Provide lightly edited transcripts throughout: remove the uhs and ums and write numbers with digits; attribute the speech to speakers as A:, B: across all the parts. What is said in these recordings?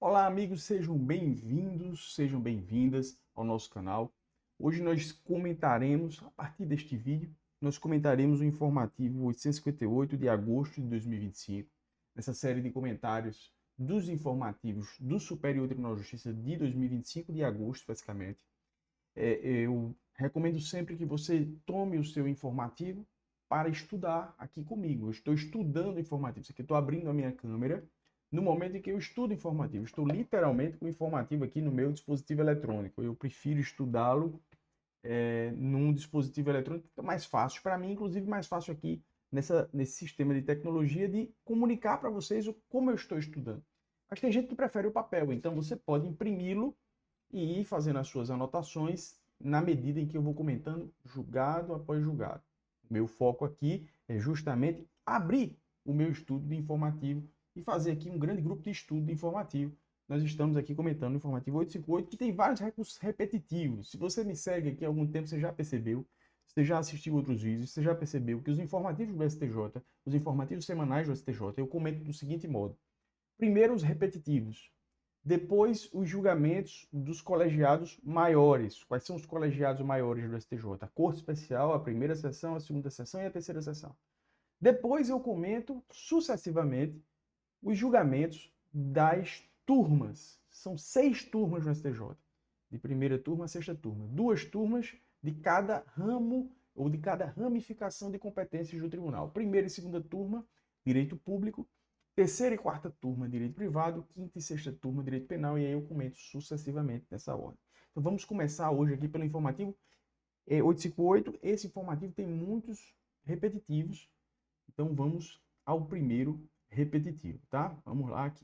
A: Olá, amigos, sejam bem-vindos, sejam bem-vindas ao nosso canal. Hoje nós comentaremos, a partir deste vídeo, nós comentaremos o informativo 858 de agosto de 2025, nessa série de comentários dos informativos do Superior Tribunal de Justiça de 2025, de agosto, basicamente. Eu recomendo sempre que você tome o seu informativo para estudar aqui comigo. Eu estou estudando informativo, isso aqui, eu estou abrindo a minha câmera no momento em que eu estudo informativo. Estou literalmente com o informativo aqui no meu dispositivo eletrônico. Eu prefiro estudá-lo num dispositivo eletrônico, que é mais fácil para mim, inclusive mais fácil aqui nesse sistema de tecnologia de comunicar para vocês como eu estou estudando. Mas tem gente que prefere o papel, então você pode imprimi-lo e ir fazendo as suas anotações na medida em que eu vou comentando julgado após julgado. O meu foco aqui é justamente abrir o meu estudo de informativo e fazer aqui um grande grupo de estudo de informativo. Nós estamos aqui comentando o informativo 858, que tem vários recursos repetitivos. Se você me segue aqui há algum tempo, você já percebeu, você já assistiu outros vídeos, você já percebeu que os informativos do STJ, os informativos semanais do STJ, eu comento do seguinte modo. Primeiro, os repetitivos. Depois, os julgamentos dos colegiados maiores. Quais são os colegiados maiores do STJ? A Corte Especial, a primeira sessão, a segunda sessão e a terceira sessão. Depois eu comento sucessivamente os julgamentos das turmas. São 6 turmas no STJ. De primeira turma a sexta turma. 2 turmas de cada ramo ou de cada ramificação de competências do tribunal. Primeira e segunda turma, direito público. Terceira e quarta turma, direito privado. Quinta e sexta turma, direito penal. E aí eu comento sucessivamente nessa ordem. Então vamos começar hoje aqui pelo informativo 858. Esse informativo tem muitos repetitivos. Então vamos ao primeiro repetitivo, tá? Vamos lá aqui.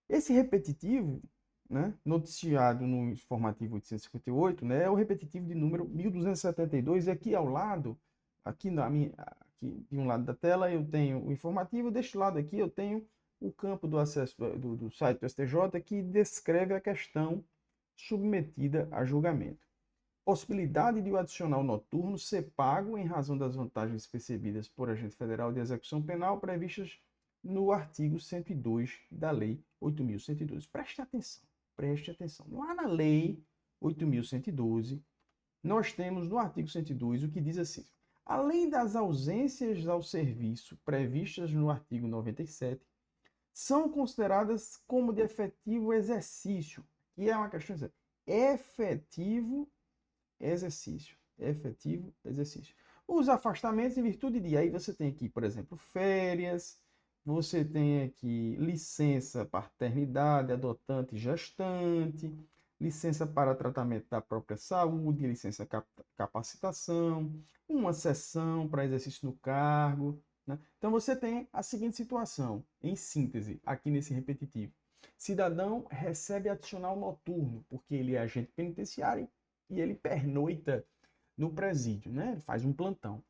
A: Esse repetitivo, né, noticiado no informativo 858, né, é o repetitivo de número 1272. E aqui ao lado, aqui de um lado da tela, eu tenho o informativo. Deste lado aqui eu tenho o campo do acesso do site do STJ, que descreve a questão submetida a julgamento. Possibilidade de o adicional noturno ser pago em razão das vantagens percebidas por agente federal de execução penal previstas no artigo 102 da Lei 8.112. Preste atenção, preste atenção. Lá na Lei 8.112, nós temos no artigo 102 o que diz assim: além das ausências ao serviço previstas no artigo 97, são consideradas como de efetivo exercício, que é uma questão de efetivo exercício. Efetivo exercício. Os afastamentos em virtude de... Aí você tem aqui, por exemplo, férias, você tem aqui licença paternidade, adotante e gestante, licença para tratamento da própria saúde, licença capacitação, uma sessão para exercício do cargo, né? Então você tem a seguinte situação, em síntese, aqui nesse repetitivo. Cidadão recebe adicional noturno, porque ele é agente penitenciário e ele pernoita no presídio, né? Ele faz um plantão.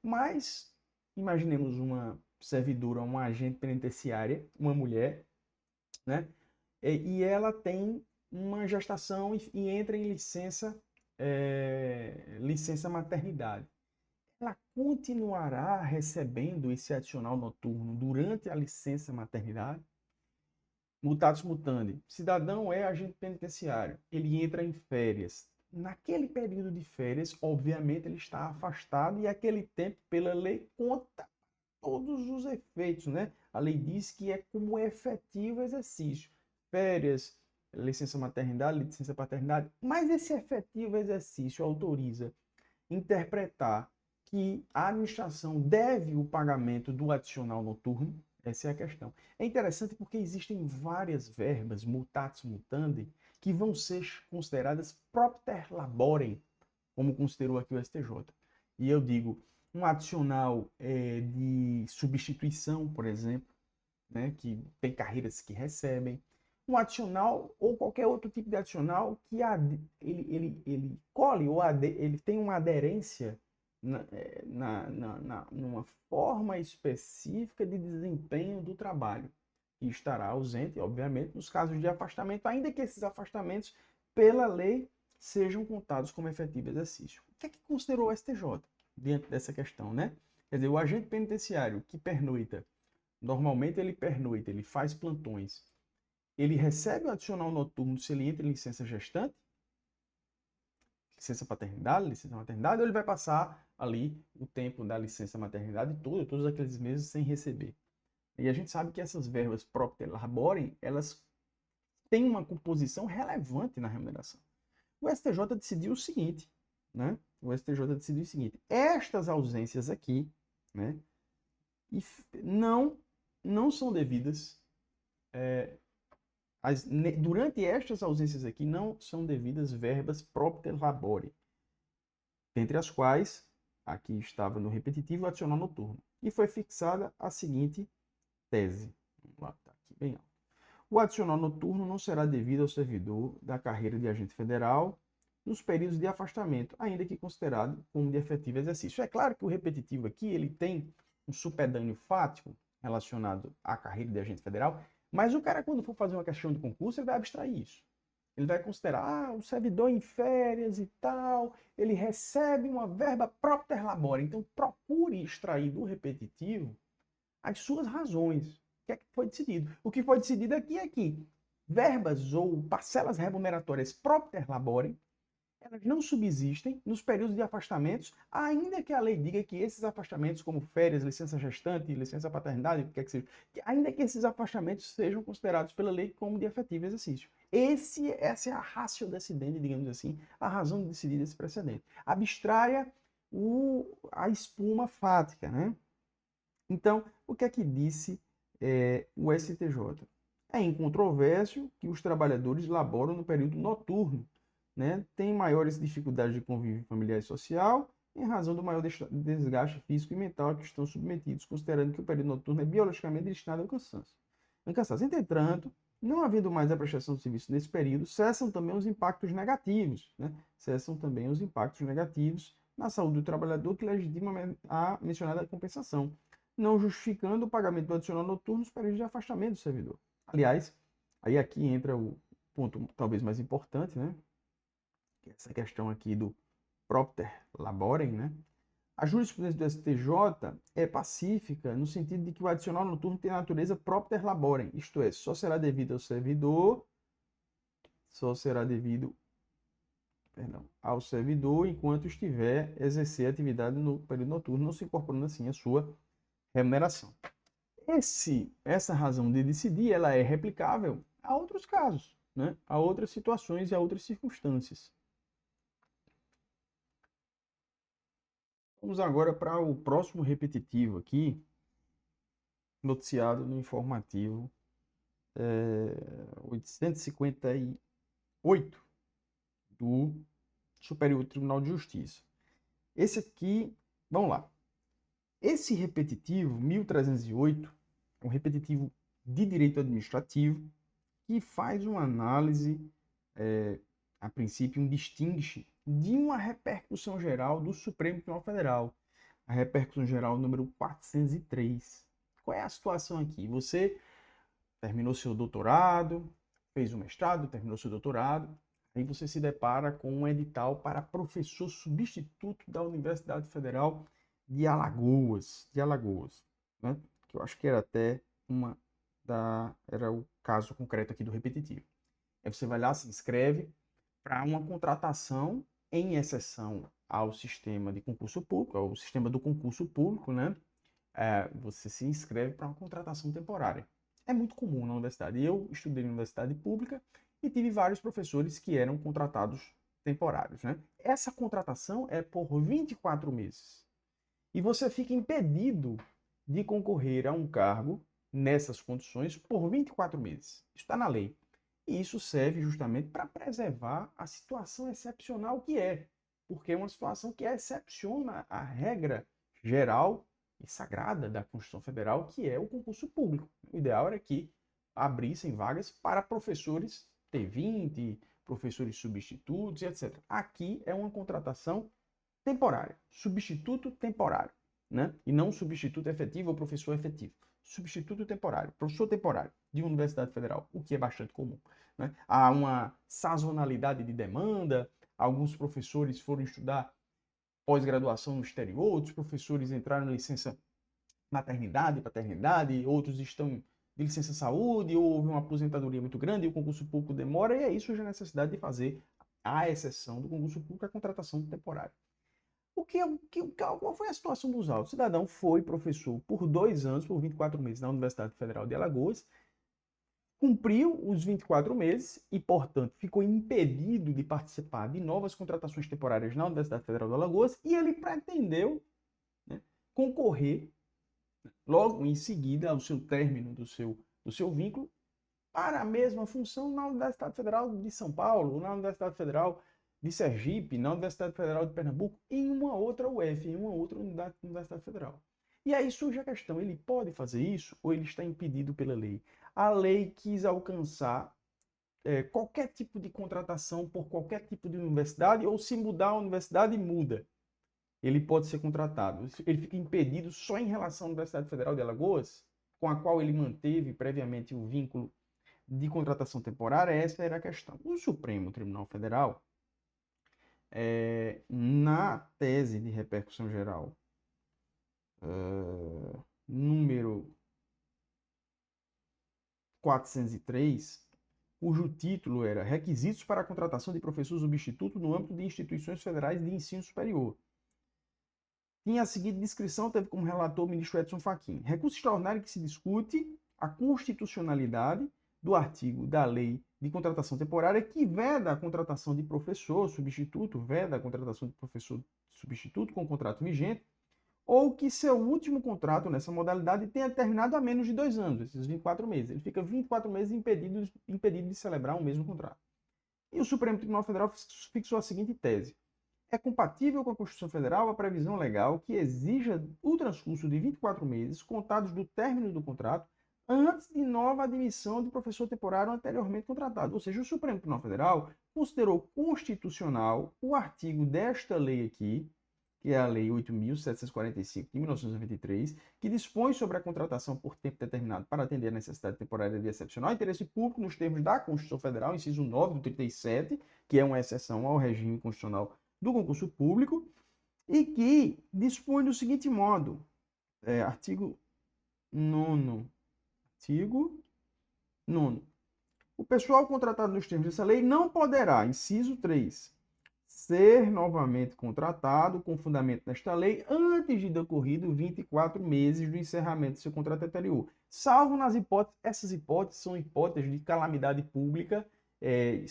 A: Mas, imaginemos uma servidora, uma agente penitenciária, uma mulher, né? E ela tem uma gestação e entra em licença maternidade. Ela continuará recebendo esse adicional noturno durante a licença maternidade? Mutatis mutandi. Cidadão é agente penitenciário. Ele entra em férias. Naquele período de férias, obviamente, ele está afastado e aquele tempo, pela lei, conta todos os efeitos, né? A lei diz que é como efetivo exercício. Férias, licença maternidade, licença paternidade. Mas esse efetivo exercício autoriza interpretar que a administração deve o pagamento do adicional noturno. Essa é a questão. É interessante porque existem várias verbas, mutatis mutandi, que vão ser consideradas propter laborem, como considerou aqui o STJ. E eu digo, um adicional de substituição, por exemplo, né, que tem carreiras que recebem, um adicional ou qualquer outro tipo de adicional que ele colhe ou ele tem uma aderência numa forma específica de desempenho do trabalho, e estará ausente, obviamente, nos casos de afastamento, ainda que esses afastamentos, pela lei, sejam contados como efetivo exercício. O que é que considerou o STJ diante dessa questão, né? Quer dizer, o agente penitenciário que pernoita normalmente ele pernoita, ele faz plantões, ele recebe o adicional noturno se ele entra em licença gestante, licença paternidade, licença maternidade, ou ele vai passar ali o tempo da licença maternidade todo, todos aqueles meses sem receber. E a gente sabe que essas verbas propter laborem, elas têm uma composição relevante na remuneração. O STJ decidiu o seguinte, né? O STJ decidiu o seguinte: estas ausências aqui, né, não são devidas. Durante estas ausências aqui não são devidas verbas propter labore, dentre as quais aqui estava no repetitivo adicional noturno. E foi fixada a seguinte tese. Vamos lá, tá aqui bem alto. O adicional noturno não será devido ao servidor da carreira de agente federal nos períodos de afastamento, ainda que considerado como de efetivo exercício. É claro que o repetitivo aqui ele tem um supedâneo fático relacionado à carreira de agente federal, mas o cara, quando for fazer uma questão de concurso, ele vai abstrair isso. Ele vai considerar, o servidor em férias e tal, ele recebe uma verba propter labore. Então, procure extrair do repetitivo as suas razões. O que é que foi decidido? O que foi decidido aqui é que verbas ou parcelas remuneratórias propter labore, elas não subsistem nos períodos de afastamentos, ainda que a lei diga que esses afastamentos, como férias, licença gestante, licença paternidade, o que é que seja, ainda que esses afastamentos sejam considerados pela lei como de efetivo exercício. Essa é a ratio decidendi, digamos assim, a razão de decidir esse precedente. Abstraia a espuma fática, né? Então, o que é que disse o STJ? É incontrovérsil que os trabalhadores laboram no período noturno, né? Têm maiores dificuldades de convívio familiar e social em razão do maior desgaste físico e mental a que estão submetidos, considerando que o período noturno é biologicamente destinado ao cansaço. Entretanto, não havendo mais a prestação de serviço nesse período, cessam também os impactos negativos, né? Cessam também os impactos negativos na saúde do trabalhador que legitimam a mencionada compensação, não justificando o pagamento do adicional noturno nos períodos de afastamento do servidor. Aliás, aí aqui entra o ponto talvez mais importante, né? Essa questão aqui do propter laborem, né? A jurisprudência do STJ é pacífica no sentido de que o adicional noturno tem a natureza propter laborem, isto é, só será devido ao servidor, ao servidor enquanto estiver exercer atividade no período noturno, não se incorporando assim a sua remuneração. Essa razão de decidir, ela é replicável a outros casos, né? A outras situações e a outras circunstâncias. Vamos agora para o próximo repetitivo aqui, noticiado no informativo 858 do Superior Tribunal de Justiça. Esse aqui, vamos lá. Esse repetitivo 1308 é um repetitivo de direito administrativo que faz uma análise, a princípio, um distingue de uma repercussão geral do Supremo Tribunal Federal, a repercussão geral número 403. Qual é a situação aqui? Você terminou seu doutorado, fez o mestrado, terminou seu doutorado, aí você se depara com um edital para professor substituto da Universidade Federal de Alagoas, né? Que eu acho que era até era o caso concreto aqui do repetitivo. Aí você vai lá, se inscreve para uma contratação em exceção ao sistema de concurso público, ao sistema do concurso público, né? Você se inscreve para uma contratação temporária. É muito comum na universidade. Eu estudei na universidade pública e tive vários professores que eram contratados temporários, né? Essa contratação é por 24 meses. E você fica impedido de concorrer a um cargo nessas condições por 24 meses. Isso está na lei. E isso serve justamente para preservar a situação excepcional que é. Porque é uma situação que excepciona a regra geral e sagrada da Constituição Federal, que é o concurso público. O ideal era que abrissem vagas para professores T20, professores substitutos, etc. Aqui é uma contratação temporária, substituto temporário, né? E não substituto efetivo ou professor efetivo. Substituto temporário, professor temporário de uma universidade federal, o que é bastante comum, né? Há uma sazonalidade de demanda, alguns professores foram estudar pós-graduação no exterior, outros professores entraram em licença maternidade, paternidade, outros estão de licença saúde, ou houve uma aposentadoria muito grande e o concurso público demora, e aí surge a necessidade de fazer, à exceção do concurso público, a contratação temporária. Qual foi a situação dos autos? O cidadão foi professor por 2 anos, por 24 meses, na Universidade Federal de Alagoas, cumpriu os 24 meses e, portanto, ficou impedido de participar de novas contratações temporárias na Universidade Federal de Alagoas e ele pretendeu, né, concorrer logo em seguida ao seu término do seu vínculo para a mesma função na Universidade Federal de São Paulo, na Universidade Federal de Sergipe, na Universidade Federal de Pernambuco, em uma outra UF, em uma outra Universidade Federal. E aí surge a questão, ele pode fazer isso ou ele está impedido pela lei? A lei quis alcançar qualquer tipo de contratação por qualquer tipo de universidade, ou se mudar a universidade, muda. Ele pode ser contratado. Ele fica impedido só em relação à Universidade Federal de Alagoas, com a qual ele manteve previamente o vínculo de contratação temporária. Essa era a questão. O Supremo Tribunal Federal, na tese de repercussão geral, número 403, cujo título era Requisitos para a contratação de professor substituto no âmbito de instituições federais de ensino superior. Tinha a seguinte descrição, teve como relator o ministro Edson Fachin. Recurso extraordinário que se discute a constitucionalidade do artigo da lei de contratação temporária que veda a contratação de professor substituto, veda a contratação de professor substituto com contrato vigente, ou que seu último contrato nessa modalidade tenha terminado há menos de 2 anos, esses 24 meses. Ele fica 24 meses impedido de celebrar o mesmo contrato. E o Supremo Tribunal Federal fixou a seguinte tese. É compatível com a Constituição Federal a previsão legal que exija o transcurso de 24 meses contados do término do contrato antes de nova admissão de professor temporário anteriormente contratado. Ou seja, o Supremo Tribunal Federal considerou constitucional o artigo desta lei aqui, que é a Lei 8.745 de 1993, que dispõe sobre a contratação por tempo determinado para atender a necessidade temporária de excepcional interesse público nos termos da Constituição Federal, inciso 9 do 37, que é uma exceção ao regime constitucional do concurso público, e que dispõe do seguinte modo, artigo 9º, o pessoal contratado nos termos dessa lei não poderá, inciso 3, ser novamente contratado com fundamento nesta lei antes de decorrido 24 meses do encerramento do seu contrato anterior, salvo nas hipóteses, essas hipóteses são hipóteses de calamidade pública, e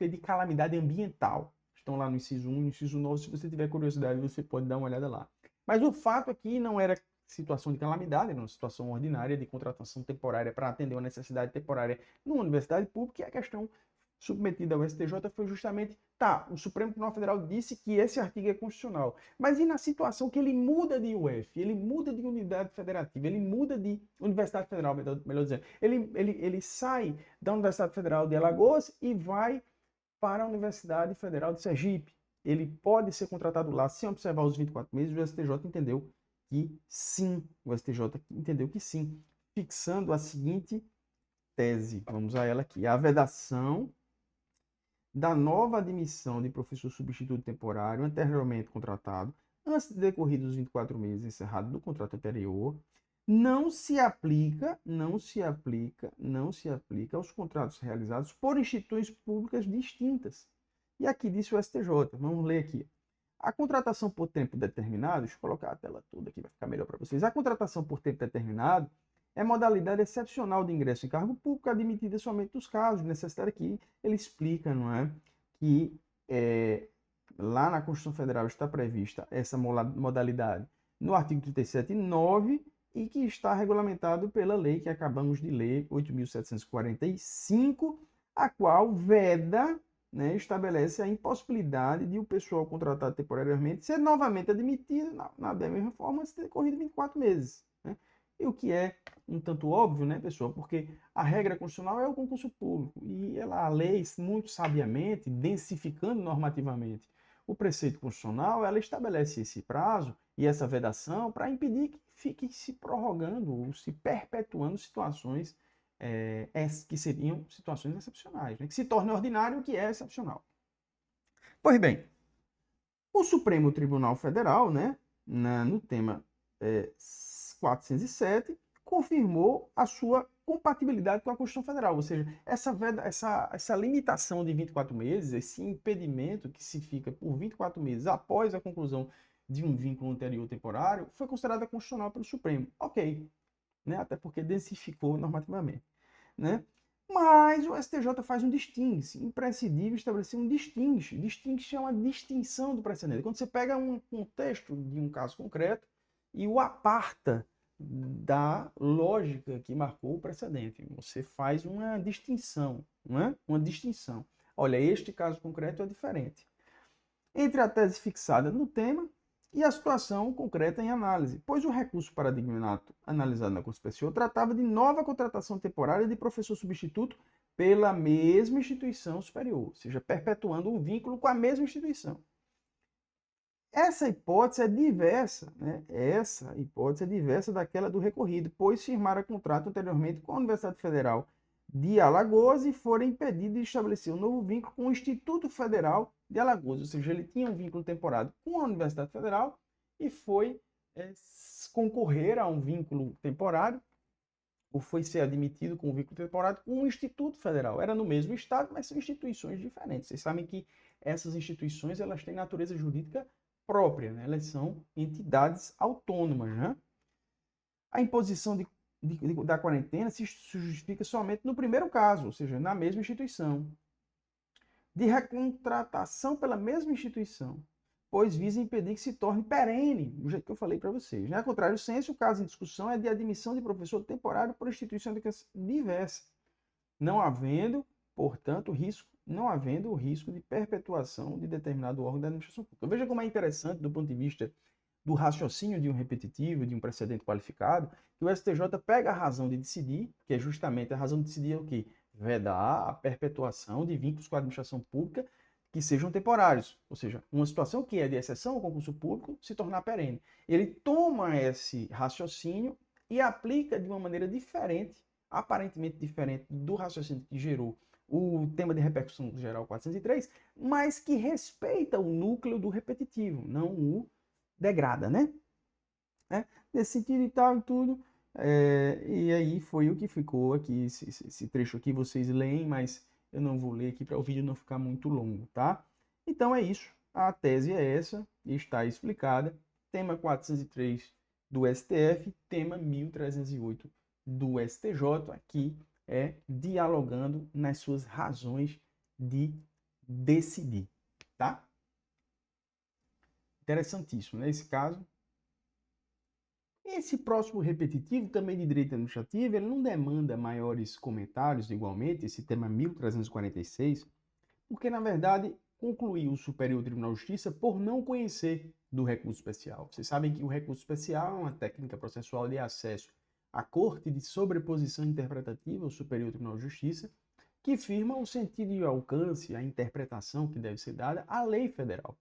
A: de calamidade ambiental. Estão lá no inciso 1 e no inciso 9, se você tiver curiosidade, você pode dar uma olhada lá. Mas o fato aqui não era situação de calamidade, era uma situação ordinária de contratação temporária para atender uma necessidade temporária numa universidade pública, e a questão submetida ao STJ foi justamente, o Supremo Tribunal Federal disse que esse artigo é constitucional, mas e na situação que ele muda de UF, ele muda de unidade federativa, ele muda de Universidade Federal, melhor dizendo, ele sai da Universidade Federal de Alagoas e vai para a Universidade Federal de Sergipe. Ele pode ser contratado lá sem observar os 24 meses, o STJ entendeu que sim, fixando a seguinte tese, vamos a ela aqui, a vedação da nova admissão de professor substituto temporário anteriormente contratado, antes de decorridos os 24 meses encerrado do contrato anterior, não se aplica aos contratos realizados por instituições públicas distintas. E aqui disse o STJ, vamos ler aqui. A contratação por tempo determinado, deixa eu colocar a tela toda aqui, vai ficar melhor para vocês. A contratação por tempo determinado é modalidade excepcional de ingresso em cargo público, admitida somente nos casos de necessidade. Aqui ele explica, não é, que lá na Constituição Federal está prevista essa modalidade no artigo 37(9), e que está regulamentado pela lei que acabamos de ler, 8.745, a qual veda, né, estabelece a impossibilidade de o pessoal contratado temporariamente ser novamente admitido na mesma forma antes de decorrido 24 meses. Né? E o que é um tanto óbvio, né, pessoal? Porque a regra constitucional é o concurso público e a lei, muito sabiamente, densificando normativamente o preceito constitucional, ela estabelece esse prazo e essa vedação para impedir que fique se prorrogando ou se perpetuando situações que seriam situações excepcionais, né? Que se torne ordinário o que é excepcional. Pois bem, o Supremo Tribunal Federal, né, no tema 407 confirmou a sua compatibilidade com a Constituição Federal, ou seja, essa limitação de 24 meses, esse impedimento que se fica por 24 meses após a conclusão de um vínculo anterior temporário, foi considerada constitucional pelo Supremo. Ok, né? Até porque densificou normativamente, né? Mas o STJ faz um distingue, imprescindível estabelecer um distingue. Distingue é uma distinção do precedente. Quando você pega um contexto de um caso concreto e o aparta da lógica que marcou o precedente, você faz uma distinção, não é? Uma distinção. Olha, este caso concreto é diferente entre a tese fixada no tema e a situação concreta em análise, pois o recurso paradigmático analisado na Corte Superior tratava de nova contratação temporária de professor substituto pela mesma instituição superior, ou seja, perpetuando um vínculo com a mesma instituição. Essa hipótese é diversa, né? Essa hipótese é diversa daquela do recorrido, pois firmara contrato anteriormente com a Universidade Federal de Alagoas e fora impedido de estabelecer um novo vínculo com o Instituto Federal de Alagoas, ou seja, ele tinha um vínculo temporário com a Universidade Federal e foi concorrer a um vínculo temporário, ou foi ser admitido com um vínculo temporário com o Instituto Federal. Era no mesmo estado, mas são instituições diferentes. Vocês sabem que essas instituições elas têm natureza jurídica própria, né? Elas são entidades autônomas, né? A imposição da quarentena se justifica somente no primeiro caso, ou seja, na mesma instituição, de recontratação pela mesma instituição, pois visa impedir que se torne perene, do jeito que eu falei para vocês. Né? Ao contrário, senso, o caso em discussão é de admissão de professor temporário por instituição diversa, não havendo, portanto, o risco de perpetuação de determinado órgão da administração pública. Veja como é interessante, do ponto de vista do raciocínio de um repetitivo, de um precedente qualificado, que o STJ pega a razão de decidir, que é justamente a razão de decidir o quê? Vedar a perpetuação de vínculos com a administração pública que sejam temporários, ou seja, uma situação que é de exceção ao concurso público se tornar perene. Ele toma esse raciocínio e aplica de uma maneira diferente, aparentemente diferente do raciocínio que gerou o tema de repercussão geral 403, mas que respeita o núcleo do repetitivo, não o degrada, né? Nesse sentido e tal e tudo. E aí foi o que ficou aqui, esse trecho aqui vocês leem, mas eu não vou ler aqui para o vídeo não ficar muito longo, tá? Então é isso, a tese é essa, está explicada, tema 403 do STF, tema 1308 do STJ, aqui é dialogando nas suas razões de decidir, tá? Interessantíssimo, né? Esse caso. Esse próximo repetitivo, também de direito administrativo, ele não demanda maiores comentários, igualmente, esse tema 1346, porque, na verdade, concluiu o Superior Tribunal de Justiça por não conhecer do recurso especial. Vocês sabem que o recurso especial é uma técnica processual de acesso à Corte de Sobreposição Interpretativa, o Superior Tribunal de Justiça, que firma o sentido e o alcance, a interpretação que deve ser dada à lei federal.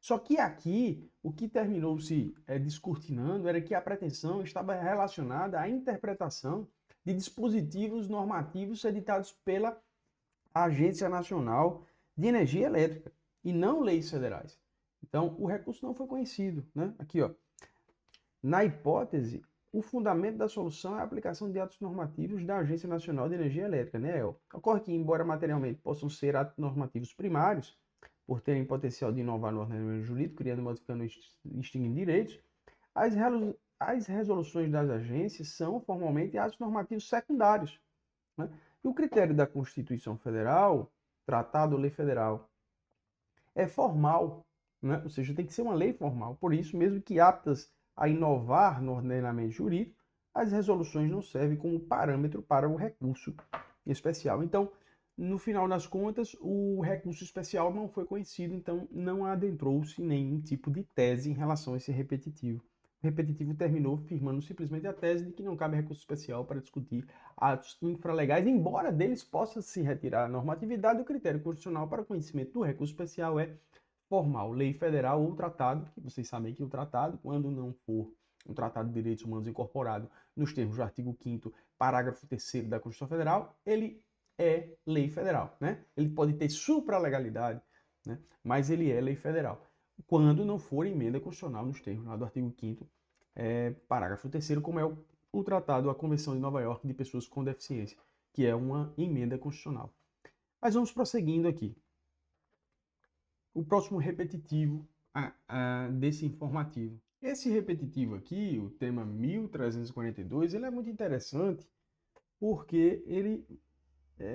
A: Só que aqui, o que terminou se descortinando era que a pretensão estava relacionada à interpretação de dispositivos normativos editados pela Agência Nacional de Energia Elétrica e não leis federais. Então, o recurso não foi conhecido, né? Aqui, ó. Na hipótese, o fundamento da solução é a aplicação de atos normativos da Agência Nacional de Energia Elétrica, né? Ocorre que, embora materialmente possam ser atos normativos primários, por terem potencial de inovar no ordenamento jurídico, criando, modificando e extinguindo direitos, as resoluções das agências são formalmente atos normativos secundários. Né? E o critério da Constituição Federal, tratado ou lei federal, é formal, né? Ou seja, tem que ser uma lei formal. Por isso, mesmo que aptas a inovar no ordenamento jurídico, as resoluções não servem como parâmetro para o recurso especial. Então, no final das contas, o recurso especial não foi conhecido, então não adentrou-se nenhum tipo de tese em relação a esse repetitivo. O repetitivo terminou firmando simplesmente a tese de que não cabe recurso especial para discutir atos infralegais, embora deles possa se retirar a normatividade, o critério constitucional para o conhecimento do recurso especial é formal, lei federal ou tratado, que vocês sabem que o tratado, quando não for um tratado de direitos humanos incorporado nos termos do artigo 5º, parágrafo 3º da Constituição Federal, ele é lei federal, né? Ele pode ter supralegalidade, né? Mas ele é lei federal. Quando não for emenda constitucional nos termos lá do artigo 5º parágrafo 3º, como é o Tratado, a Convenção de Nova York de Pessoas com Deficiência, que é uma emenda constitucional. Mas vamos prosseguindo aqui. O próximo repetitivo desse informativo. Esse repetitivo aqui, o tema 1342, ele é muito interessante porque ele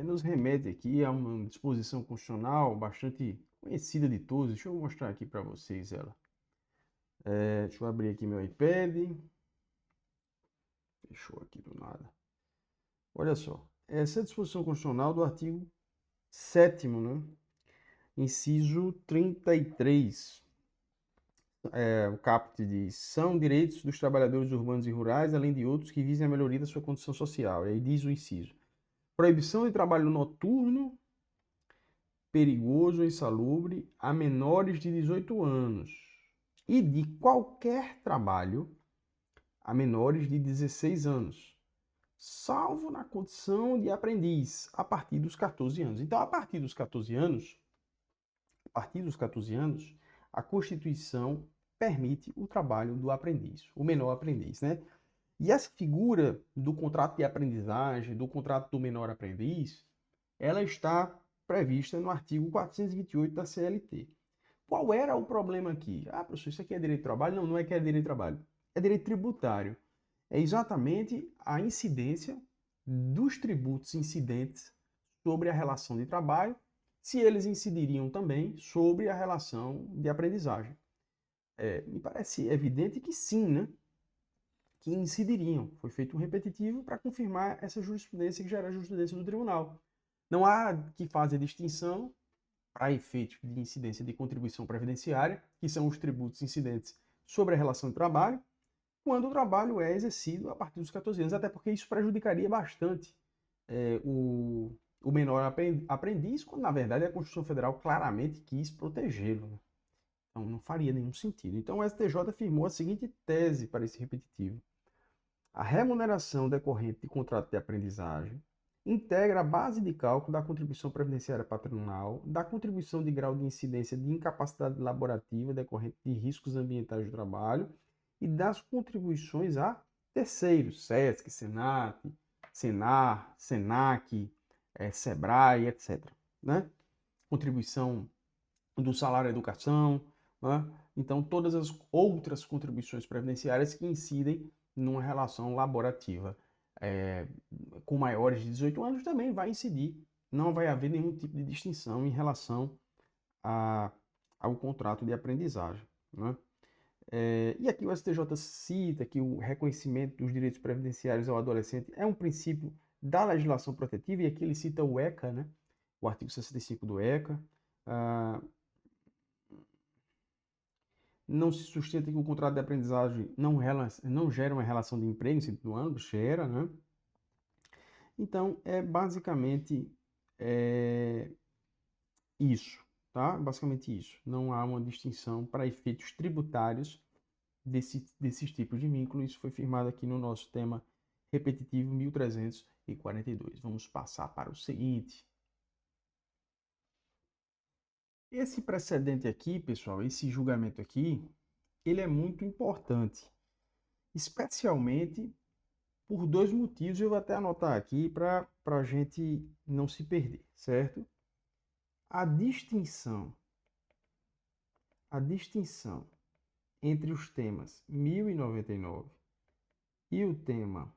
A: nos remete aqui a uma disposição constitucional bastante conhecida de todos. Deixa eu mostrar aqui para vocês ela. Deixa eu abrir aqui meu iPad. Fechou aqui do nada. Olha só, essa é a disposição constitucional do artigo 7º, né? Inciso 33. O caput diz: são direitos dos trabalhadores urbanos e rurais, além de outros que visem a melhoria da sua condição social. E aí diz o inciso: proibição de trabalho noturno, perigoso ou insalubre a menores de 18 anos e de qualquer trabalho a menores de 16 anos, salvo na condição de aprendiz a partir dos 14 anos. Então, a partir dos 14 anos, a Constituição permite o trabalho do aprendiz, o menor aprendiz, né? E essa figura do contrato de aprendizagem, do contrato do menor aprendiz, ela está prevista no artigo 428 da CLT. Qual era o problema aqui? Ah, professor, isso aqui é direito de trabalho? Não, não é que é direito de trabalho. É direito tributário. É exatamente a incidência dos tributos incidentes sobre a relação de trabalho, se eles incidiriam também sobre a relação de aprendizagem. Me parece evidente que sim, né? Que incidiriam. Foi feito um repetitivo para confirmar essa jurisprudência que já era a jurisprudência do tribunal. Não há que fazer distinção para efeitos de incidência de contribuição previdenciária, que são os tributos incidentes sobre a relação de trabalho, quando o trabalho é exercido a partir dos 14 anos, até porque isso prejudicaria bastante o menor aprendiz, quando na verdade a Constituição Federal claramente quis protegê-lo, né? Então não faria nenhum sentido. Então o STJ afirmou a seguinte tese para esse repetitivo: a remuneração decorrente de contrato de aprendizagem integra a base de cálculo da contribuição previdenciária patronal, da contribuição de grau de incidência de incapacidade laborativa decorrente de riscos ambientais do trabalho e das contribuições a terceiros, SESC, SENAC, Senar, SENAC, SEBRAE, etc. Né? Contribuição do salário à educação, né? Então todas as outras contribuições previdenciárias que incidem numa relação laborativa com maiores de 18 anos também vai incidir. Não vai haver nenhum tipo de distinção em relação ao contrato de aprendizagem, né? E aqui o STJ cita que o reconhecimento dos direitos previdenciários ao adolescente é um princípio da legislação protetiva, e aqui ele cita o ECA, né? O artigo 65 do ECA. Não se sustenta que o contrato de aprendizagem não gera uma relação de emprego em sentido amplo, gera, né? Então, é basicamente isso, tá? Basicamente isso. Não há uma distinção para efeitos tributários desses tipos de vínculo. Isso foi firmado aqui no nosso tema repetitivo 1342. Vamos passar para o seguinte. Esse precedente aqui, pessoal, esse julgamento aqui, ele é muito importante, especialmente por dois motivos. Eu vou até anotar aqui para a gente não se perder, certo? A distinção entre os temas 1099 e o tema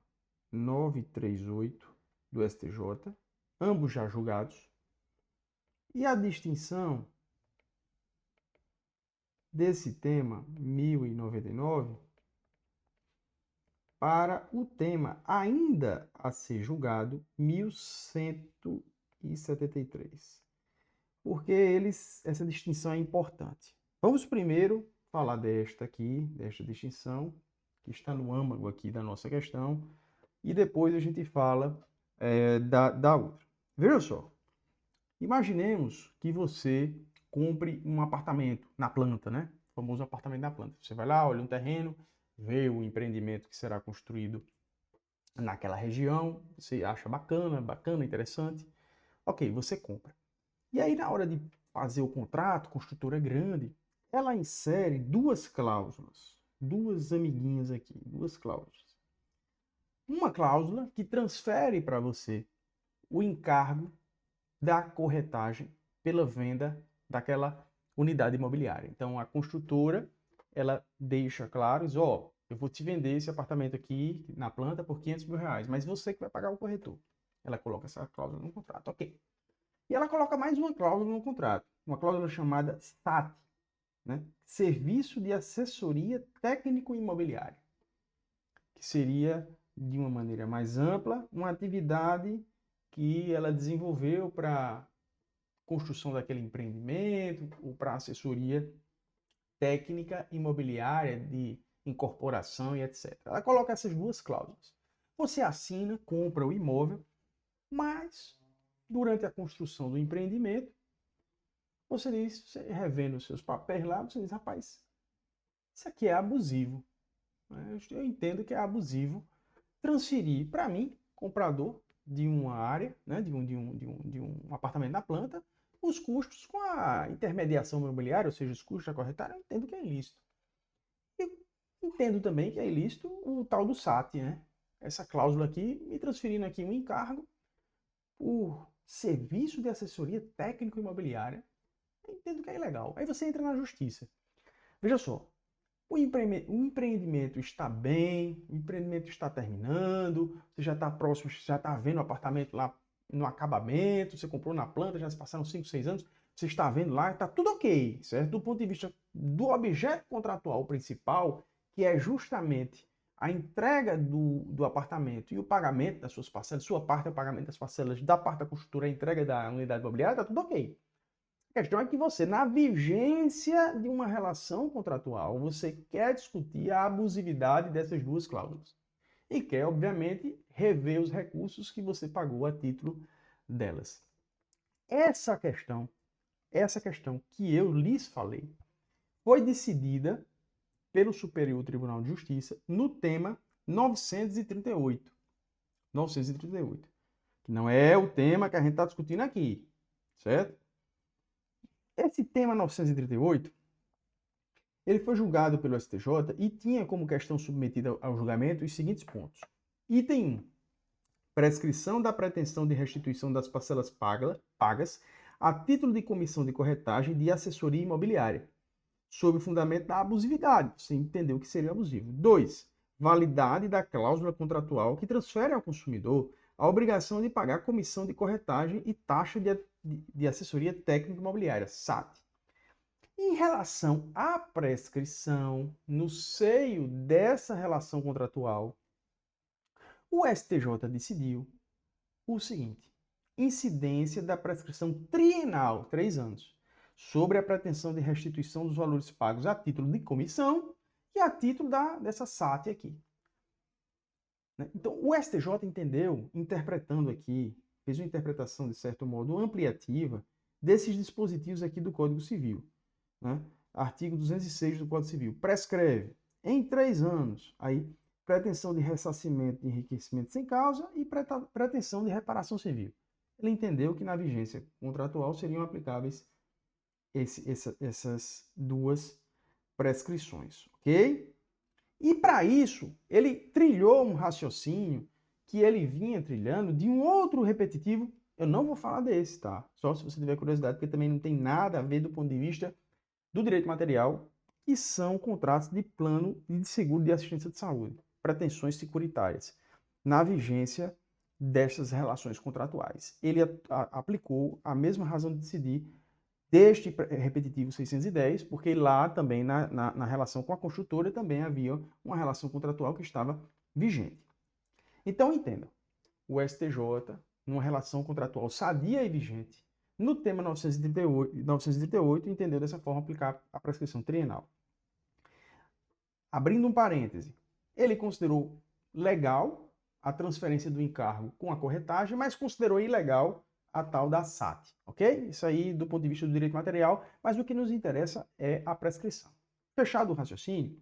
A: 938 do STJ, ambos já julgados, e a distinção desse tema 1099 para o tema ainda a ser julgado 1173. Porque essa distinção é importante. Vamos primeiro falar desta distinção, que está no âmago aqui da nossa questão, e depois a gente fala da outra. Veja só, imaginemos que você compre um apartamento na planta, né? O famoso apartamento na planta. Você vai lá, olha um terreno, vê o empreendimento que será construído naquela região, você acha bacana, interessante. Ok, você compra. E aí, na hora de fazer o contrato, a construtora é grande, ela insere duas cláusulas. duas amiguinhas aqui, duas cláusulas. Uma cláusula que transfere para você o encargo da corretagem pela venda daquela unidade imobiliária. Então, a construtora, ela deixa claro, diz, ó, eu vou te vender esse apartamento aqui na planta por R$ 500.000, mas você que vai pagar o corretor. Ela coloca essa cláusula no contrato, ok. E ela coloca mais uma cláusula no contrato, uma cláusula chamada SAT, né? Serviço de Assessoria Técnico-Imobiliária, que seria, de uma maneira mais ampla, uma atividade que ela desenvolveu para construção daquele empreendimento ou para assessoria técnica imobiliária de incorporação e etc. Ela coloca essas duas cláusulas. Você assina, compra o imóvel, mas durante a construção do empreendimento, você diz, você revendo os seus papéis lá, você diz, rapaz, isso aqui é abusivo. Eu entendo que é abusivo transferir para mim, comprador de uma área, né, de um apartamento na planta, os custos com a intermediação imobiliária, ou seja, os custos da corretária, eu entendo que é ilícito. E entendo também que é ilícito o tal do SAT, né? Essa cláusula aqui, me transferindo aqui um encargo por serviço de assessoria técnico-imobiliária, eu entendo que é ilegal. Aí você entra na justiça. Veja só, o empreendimento está bem, o empreendimento está terminando, você já está próximo, já está vendo o apartamento lá no acabamento, você comprou na planta, já se passaram 5, 6 anos, você está vendo lá, está tudo ok, certo? Do ponto de vista do objeto contratual principal, que é justamente a entrega do apartamento e o pagamento das suas parcelas, sua parte é o pagamento das parcelas, da parte da construtora, a entrega da unidade imobiliária, está tudo ok. A questão é que você, na vigência de uma relação contratual, você quer discutir a abusividade dessas duas cláusulas. E quer, obviamente, rever os recursos que você pagou a título delas. Essa questão que eu lhes falei, foi decidida pelo Superior Tribunal de Justiça no tema 938. 938. Que não é o tema que a gente está discutindo aqui, certo? Esse tema 938, ele foi julgado pelo STJ e tinha como questão submetida ao julgamento os seguintes pontos. Item 1. Prescrição da pretensão de restituição das parcelas pagas a título de comissão de corretagem de assessoria imobiliária, sob o fundamento da abusividade. Você entendeu que seria abusivo. 2. Validade da cláusula contratual que transfere ao consumidor a obrigação de pagar comissão de corretagem e taxa de assessoria técnica imobiliária, SAT. Em relação à prescrição, no seio dessa relação contratual, o STJ decidiu o seguinte: incidência da prescrição trienal, 3 anos, sobre a pretensão de restituição dos valores pagos a título de comissão e a título dessa SAT aqui. Então, o STJ entendeu, interpretando aqui, fez uma interpretação, de certo modo, ampliativa desses dispositivos aqui do Código Civil. Né? Artigo 206 do Código Civil. Prescreve em 3 anos, aí, pretensão de ressarcimento de enriquecimento sem causa e pretensão de reparação civil. Ele entendeu que na vigência contratual seriam aplicáveis essas duas prescrições, ok? E para isso, ele trilhou um raciocínio que ele vinha trilhando de um outro repetitivo. Eu não vou falar desse, tá? Só se você tiver curiosidade, porque também não tem nada a ver do ponto de vista do direito material, que são contratos de plano de seguro de assistência de saúde, pretensões securitárias, na vigência destas relações contratuais. Ele aplicou a mesma razão de decidir deste repetitivo 610, porque lá também, na relação com a construtora, também havia uma relação contratual que estava vigente. Então, entendam, o STJ, numa relação contratual sadia e vigente, no tema 938, entendeu dessa forma aplicar a prescrição trienal. Abrindo um parêntese, ele considerou legal a transferência do encargo com a corretagem, mas considerou ilegal a tal da SAT, ok? Isso aí do ponto de vista do direito material, mas o que nos interessa é a prescrição. Fechado o raciocínio,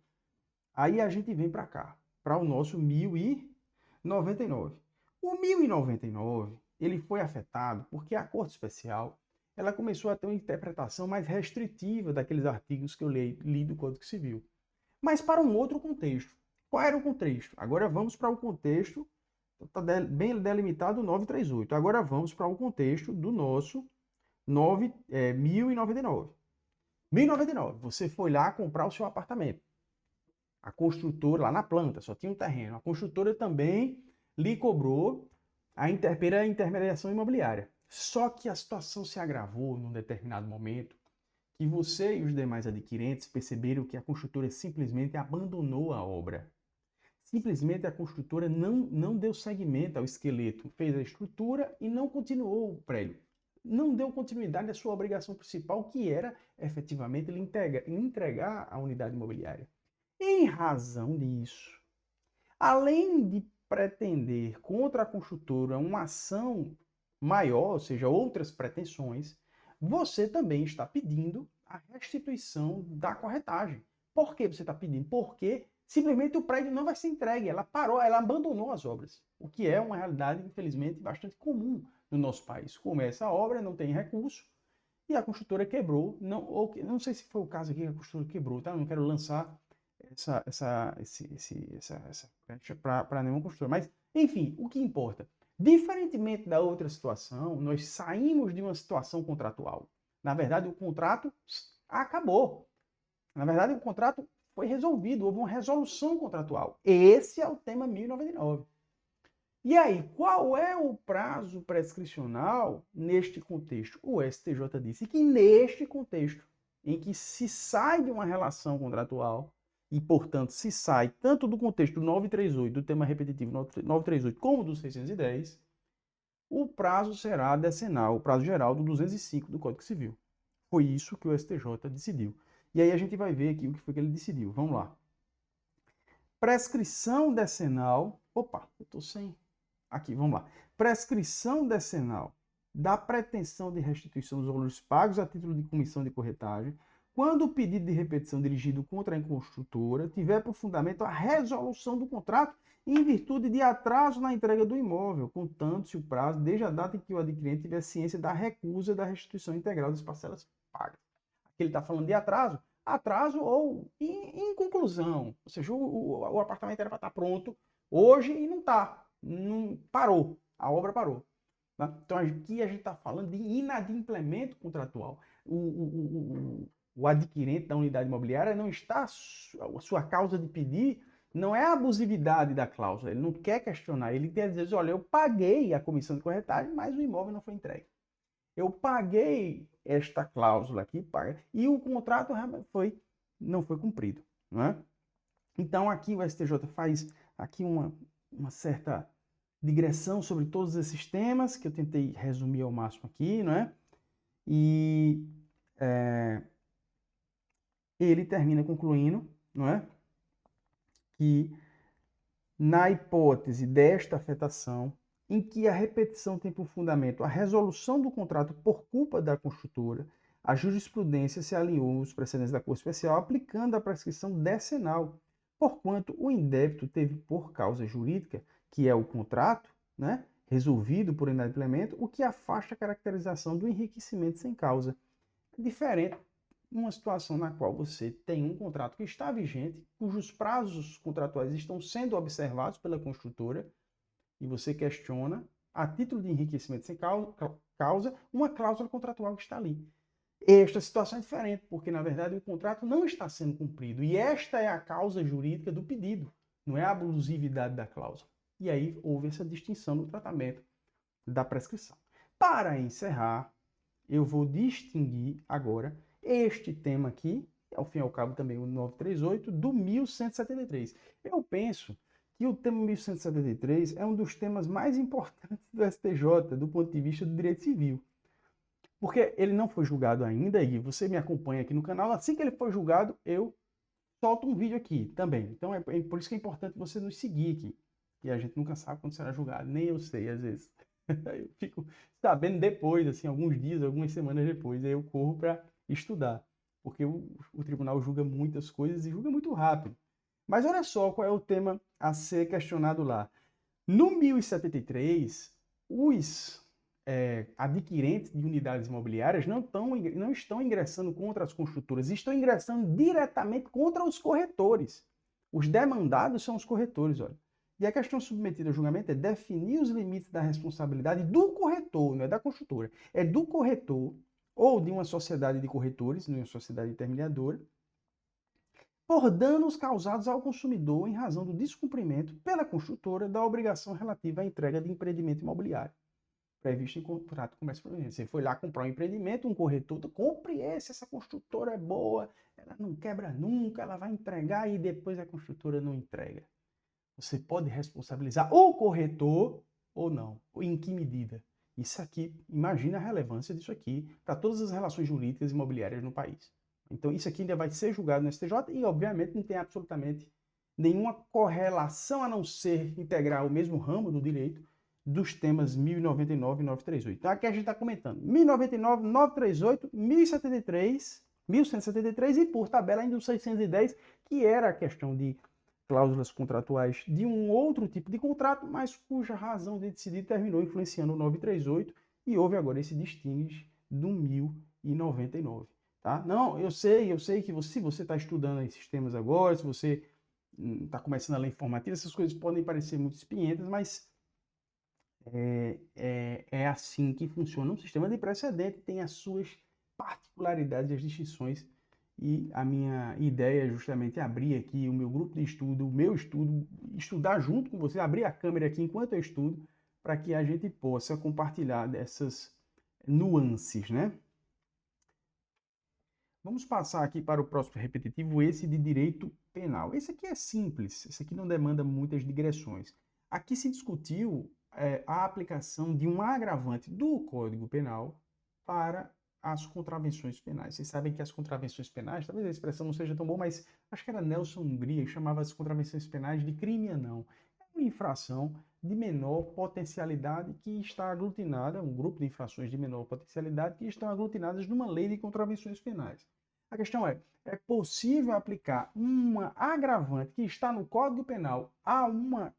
A: aí a gente vem para cá, para o nosso 1099. O 1099, ele foi afetado porque a Corte Especial, ela começou a ter uma interpretação mais restritiva daqueles artigos que eu li do Código Civil. mas para um outro contexto. Qual era o contexto? Agora vamos para o contexto, está bem delimitado o 938. Agora vamos para o contexto do nosso 1099. 1099, você foi lá comprar o seu apartamento. A construtora, lá na planta, só tinha um terreno. A construtora também lhe cobrou pela intermediação imobiliária. Só que a situação se agravou num determinado momento que você e os demais adquirentes perceberam que a construtora simplesmente abandonou a obra. Simplesmente a construtora não deu seguimento ao esqueleto, fez a estrutura e não continuou o prédio. Não deu continuidade à sua obrigação principal, que era efetivamente lhe entregar a unidade imobiliária. Em razão disso, além de pretender contra a construtora uma ação maior, ou seja, outras pretensões, você também está pedindo a restituição da corretagem. Por que você está pedindo? Porque simplesmente o prédio não vai ser entregue, ela parou, ela abandonou as obras, o que é uma realidade, infelizmente, bastante comum no nosso país. Começa a obra, não tem recurso, e a construtora quebrou, não sei se foi o caso aqui que a construtora quebrou, tá? Não quero lançar essa para nenhuma construtora. Mas, enfim, o que importa? Diferentemente da outra situação, nós saímos de uma situação contratual. Na verdade, o contrato acabou. Na verdade, o contrato foi resolvido, houve uma resolução contratual. Esse é o tema 1099. E aí, qual é o prazo prescricional neste contexto? O STJ disse que neste contexto, em que se sai de uma relação contratual, e, portanto, se sai tanto do contexto do 938, do tema repetitivo 938, como do 610, o prazo será decenal, o prazo geral do 205 do Código Civil. Foi isso que o STJ decidiu. E aí a gente vai ver aqui o que foi que ele decidiu. Vamos lá. Prescrição decenal... Opa, eu estou sem... Aqui, vamos lá. Prescrição decenal da pretensão de restituição dos valores pagos a título de comissão de corretagem, quando o pedido de repetição dirigido contra a construtora tiver por fundamento a resolução do contrato em virtude de atraso na entrega do imóvel, contando-se o prazo desde a data em que o adquirente tiver ciência da recusa da restituição integral das parcelas pagas. Aqui ele está falando de atraso ou inconclusão, ou seja, o apartamento era para estar pronto hoje e não está, parou, a obra parou. Tá? Então aqui a gente está falando de inadimplemento contratual. O adquirente da unidade imobiliária não está, a sua causa de pedir não é a abusividade da cláusula, ele não quer questionar, ele quer dizer, olha, eu paguei a comissão de corretagem, mas o imóvel não foi entregue. Eu paguei esta cláusula aqui, e o contrato não foi cumprido. Não é? Então aqui o STJ faz aqui uma certa digressão sobre todos esses temas, que eu tentei resumir ao máximo aqui, não é? E ele termina concluindo, não é? Que na hipótese desta afetação, em que a repetição tem por fundamento a resolução do contrato por culpa da construtora, a jurisprudência se alinhou aos precedentes da Corte Especial, aplicando a prescrição decenal, porquanto o indébito teve por causa jurídica, que é o contrato, né, resolvido por inadimplemento, o que afasta a caracterização do enriquecimento sem causa. Diferente numa situação na qual você tem um contrato que está vigente, cujos prazos contratuais estão sendo observados pela construtora, e você questiona, a título de enriquecimento sem causa, uma cláusula contratual que está ali. Esta situação é diferente, porque, na verdade, o contrato não está sendo cumprido, e esta é a causa jurídica do pedido, não é a abusividade da cláusula. E aí houve essa distinção no tratamento da prescrição. Para encerrar, eu vou distinguir agora este tema aqui, ao fim e ao cabo também o 938, do 1173. Eu penso que o tema 1173 é um dos temas mais importantes do STJ, do ponto de vista do direito civil. Porque ele não foi julgado ainda, e você me acompanha aqui no canal, assim que ele for julgado, eu solto um vídeo aqui também. Então é por isso que é importante você nos seguir aqui, que a gente nunca sabe quando será julgado, nem eu sei às vezes. Eu fico sabendo depois, assim, alguns dias, algumas semanas depois, aí eu corro para estudar, porque o tribunal julga muitas coisas e julga muito rápido. Mas olha só qual é o tema a ser questionado lá. No 1073, os adquirentes de unidades imobiliárias não estão ingressando contra as construtoras, estão ingressando diretamente contra os corretores. Os demandados são os corretores, olha. E a questão submetida ao julgamento é definir os limites da responsabilidade do corretor, não é da construtora, é do corretor ou de uma sociedade de corretores, de uma sociedade intermediadora, por danos causados ao consumidor em razão do descumprimento pela construtora da obrigação relativa à entrega de empreendimento imobiliário previsto em contrato de comércio permanente. Você foi lá comprar um empreendimento, um corretor, compre essa construtora é boa, ela não quebra nunca, ela vai entregar e depois a construtora não entrega. Você pode responsabilizar o corretor ou não, ou em que medida? Isso aqui, imagina a relevância disso aqui para todas as relações jurídicas imobiliárias no país. Então isso aqui ainda vai ser julgado no STJ e obviamente não tem absolutamente nenhuma correlação a não ser integrar o mesmo ramo do direito dos temas 1099 e 938. Então aqui a gente está comentando 1099, 938, 1073, 1173 e por tabela ainda o 610, que era a questão de cláusulas contratuais de um outro tipo de contrato, mas cuja razão de decidir terminou influenciando o 938 e houve agora esse distingue do 1099. Tá? Não, eu sei que se você está estudando esses temas agora, se você está começando a ler informativa, essas coisas podem parecer muito espinhentas, mas é assim que funciona um sistema de precedente, tem as suas particularidades e as distinções, e a minha ideia é justamente abrir aqui o meu grupo de estudo, o meu estudo, estudar junto com você, abrir a câmera aqui enquanto eu estudo, para que a gente possa compartilhar dessas nuances, né? Vamos passar aqui para o próximo repetitivo, esse de direito penal. Esse aqui é simples, esse aqui não demanda muitas digressões. Aqui se discutiu a aplicação de um agravante do Código Penal para as contravenções penais. Vocês sabem que as contravenções penais, talvez a expressão não seja tão boa, mas acho que era Nelson Hungria que chamava as contravenções penais de crime não. É uma infração de menor potencialidade que está aglutinada, um grupo de infrações de menor potencialidade que estão aglutinadas numa lei de contravenções penais. A questão é possível aplicar uma agravante que está no Código Penal a uma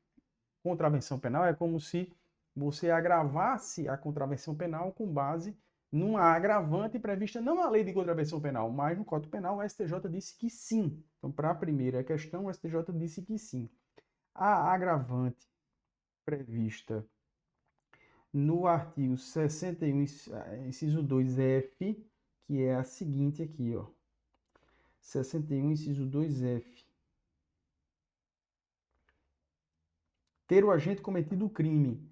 A: contravenção penal? É como se você agravasse a contravenção penal com base numa agravante prevista não na lei de contravenção penal, mas no Código Penal. O STJ disse que sim. Então, para a primeira questão, o STJ disse que sim. A agravante prevista no artigo 61, inciso 2F, que é a seguinte aqui, ó. 61, inciso 2F. Ter o agente cometido o crime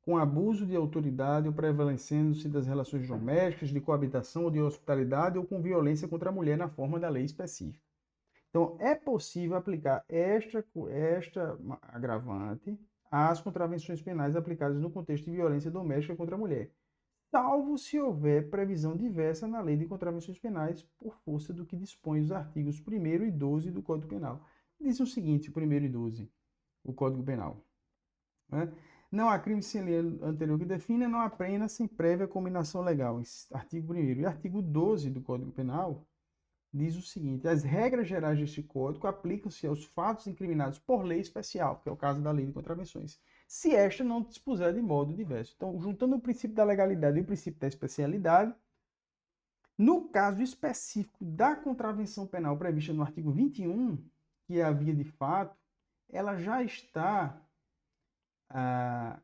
A: com abuso de autoridade ou prevalecendo-se das relações domésticas, de coabitação ou de hospitalidade ou com violência contra a mulher na forma da lei específica. Então, é possível aplicar esta agravante às contravenções penais aplicadas no contexto de violência doméstica contra a mulher, salvo se houver previsão diversa na lei de contravenções penais por força do que dispõe os artigos 1º e 12 do Código Penal. Diz o seguinte, o 1º e 12, o Código Penal, né? Não há crime sem lei anterior que defina, não há pena sem prévia combinação legal. Artigo 1º. E artigo 12 do Código Penal diz o seguinte: as regras gerais deste código aplicam-se aos fatos incriminados por lei especial, que é o caso da lei de contravenções, se esta não dispuser de modo diverso. Então, juntando o princípio da legalidade e o princípio da especialidade, no caso específico da contravenção penal prevista no artigo 21, que é a via de fato, ela já está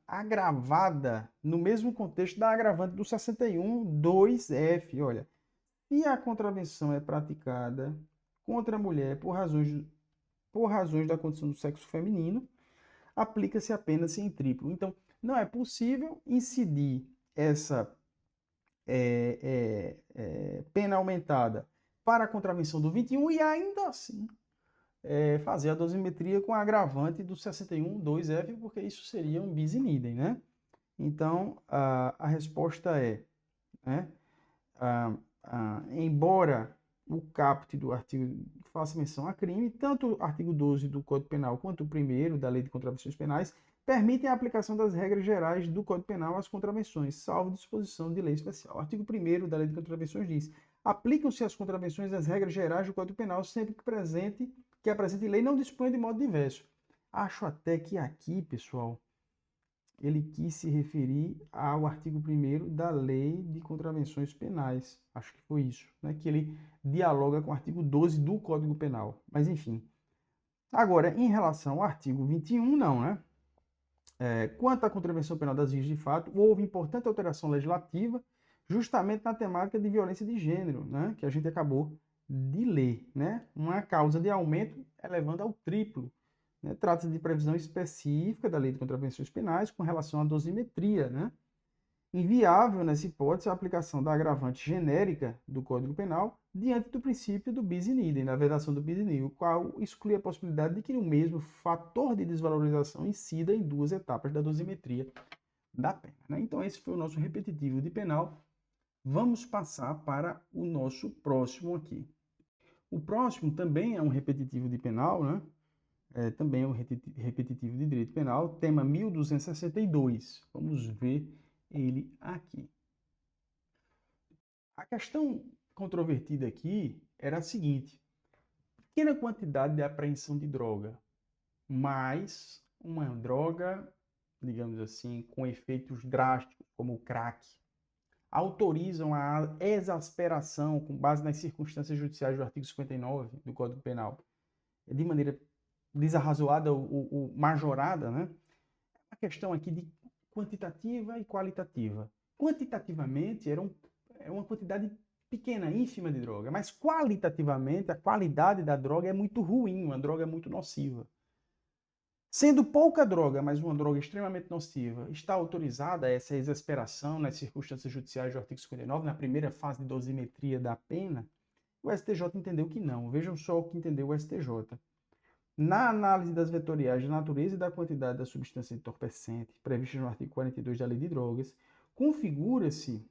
A: agravada no mesmo contexto da agravante do 61, 2F. Olha, se a contravenção é praticada contra a mulher por razões da condição do sexo feminino, aplica-se apenas em triplo. Então, não é possível incidir essa pena aumentada para a contravenção do 21 e ainda assim fazer a dosimetria com a agravante do 61, 2F, porque isso seria um bis in idem, né? Então, a resposta é, né? Embora o caput do artigo faça menção a crime, tanto o artigo 12 do Código Penal quanto o 1º da Lei de Contravenções Penais permitem a aplicação das regras gerais do Código Penal às contravenções, salvo disposição de lei especial. O artigo 1º da Lei de Contravenções diz: aplicam-se às contravenções as regras gerais do Código Penal sempre que a presente lei não dispõe de modo diverso. Acho até que aqui, pessoal, ele quis se referir ao artigo 1º da Lei de Contravenções Penais. Acho que foi isso, né? Que ele dialoga com o artigo 12 do Código Penal. Mas, enfim. Agora, em relação ao artigo 21, não, né? Quanto à contravenção penal das vias de fato, houve importante alteração legislativa justamente na temática de violência de gênero, né? Que a gente acabou de ler, né? Uma causa de aumento elevando ao triplo. Né? Trata-se de previsão específica da Lei de Contravenções Penais com relação à dosimetria, né? Inviável, nessa hipótese, a aplicação da agravante genérica do Código Penal diante do princípio do bis in idem, da vedação do bis in idem, o qual exclui a possibilidade de que o mesmo fator de desvalorização incida em duas etapas da dosimetria da pena. Né? Então, esse foi o nosso repetitivo de penal. Vamos passar para o nosso próximo aqui. O próximo também é um repetitivo de penal, né? Também é um repetitivo de direito penal, tema 1262. Vamos ver ele aqui. A questão controvertida aqui era a seguinte: pequena quantidade de apreensão de droga, mas uma droga, digamos assim, com efeitos drásticos, como o crack, autorizam a exasperação com base nas circunstâncias judiciais do artigo 59 do Código Penal, de maneira desarrazoada ou majorada, né? A questão aqui de quantitativa e qualitativa. Quantitativamente, é uma quantidade pequena, ínfima de droga, mas qualitativamente, a qualidade da droga é muito ruim, uma droga muito nociva. Sendo pouca droga, mas uma droga extremamente nociva, está autorizada essa exasperação nas circunstâncias judiciais do artigo 59, na primeira fase de dosimetria da pena? O STJ entendeu que não. Vejam só o que entendeu o STJ. Na análise das vetoriais da natureza e da quantidade da substância entorpecente, prevista no artigo 42 da Lei de Drogas, configura-se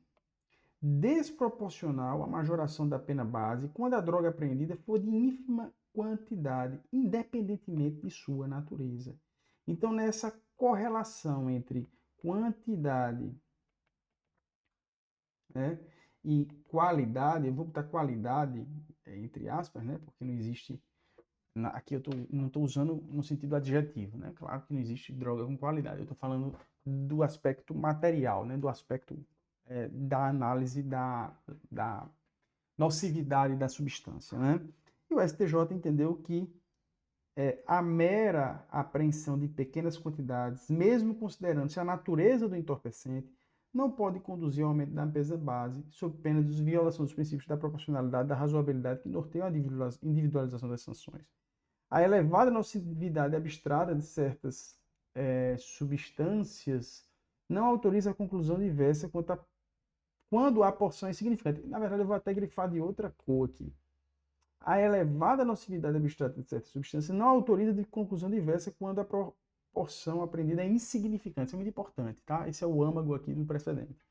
A: desproporcional a majoração da pena base quando a droga apreendida for de ínfima quantidade, independentemente de sua natureza. Então, nessa correlação entre quantidade, né, e qualidade, eu vou botar qualidade entre aspas, né, porque não existe. Aqui eu não estou usando no sentido adjetivo, né? Claro que não existe droga com qualidade. Eu estou falando do aspecto material, né? Do aspecto da análise da nocividade da substância, né? E o STJ entendeu que a mera apreensão de pequenas quantidades, mesmo considerando-se a natureza do entorpecente, não pode conduzir ao aumento da pena base, sob pena de violação dos princípios da proporcionalidade e da razoabilidade que norteiam a individualização das sanções. A elevada nocividade abstrata de certas substâncias não autoriza a conclusão diversa quando a porção é insignificante. Na verdade, eu vou até grifar de outra cor aqui. A elevada nocividade abstrata de certas substâncias não autoriza de conclusão diversa quando a proporção apreendida é insignificante. Isso é muito importante, tá? Esse é o âmago aqui do precedente.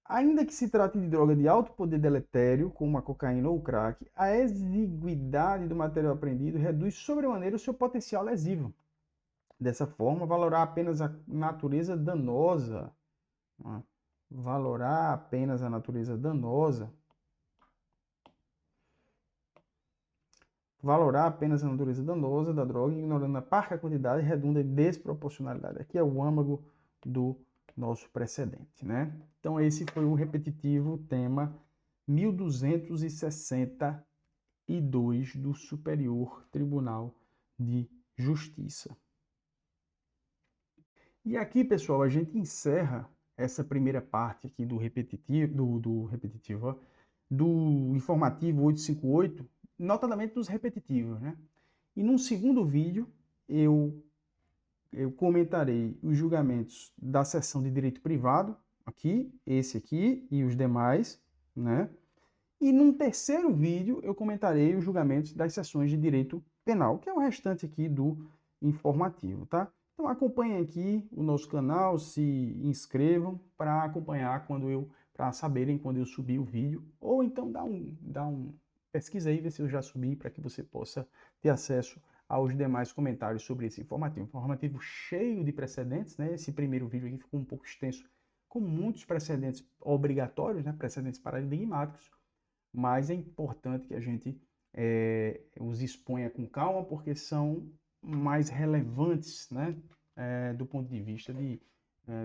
A: Ainda que se trate de droga de alto poder deletério, como a cocaína ou o crack, a exiguidade do material apreendido reduz sobremaneira o seu potencial lesivo. Dessa forma, valorar apenas a natureza danosa, né? Valorar apenas a natureza danosa, valorar apenas a natureza danosa da droga, ignorando a parca quantidade, redunda em desproporcionalidade. Aqui é o âmago do nosso precedente, né? Então esse foi o repetitivo tema 1262 do Superior Tribunal de Justiça. E aqui, pessoal, a gente encerra essa primeira parte aqui do repetitivo, do informativo 858, notadamente dos repetitivos, né? E num segundo vídeo eu comentarei os julgamentos da seção de direito privado, aqui, esse aqui e os demais, né? E num terceiro vídeo eu comentarei os julgamentos das seções de direito penal, que é o restante aqui do informativo, tá? Então acompanhem aqui o nosso canal, se inscrevam para acompanhar para saberem quando eu subir o vídeo, ou então dá um pesquisa aí, ver se eu já subi, para que você possa ter acesso aos demais comentários sobre esse informativo. Informativo cheio de precedentes, né? Esse primeiro vídeo aqui ficou um pouco extenso, com muitos precedentes obrigatórios, né? Precedentes paradigmáticos, mas é importante que a gente os exponha com calma, porque são mais relevantes, né? do ponto de vista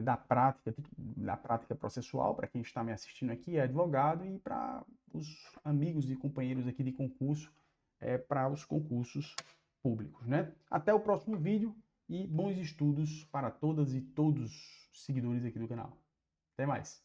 A: da prática processual, para quem está me assistindo aqui, é advogado, e para os amigos e companheiros aqui de concurso, para os concursos públicos, né? Até o próximo vídeo e bons estudos para todas e todos os seguidores aqui do canal. Até mais!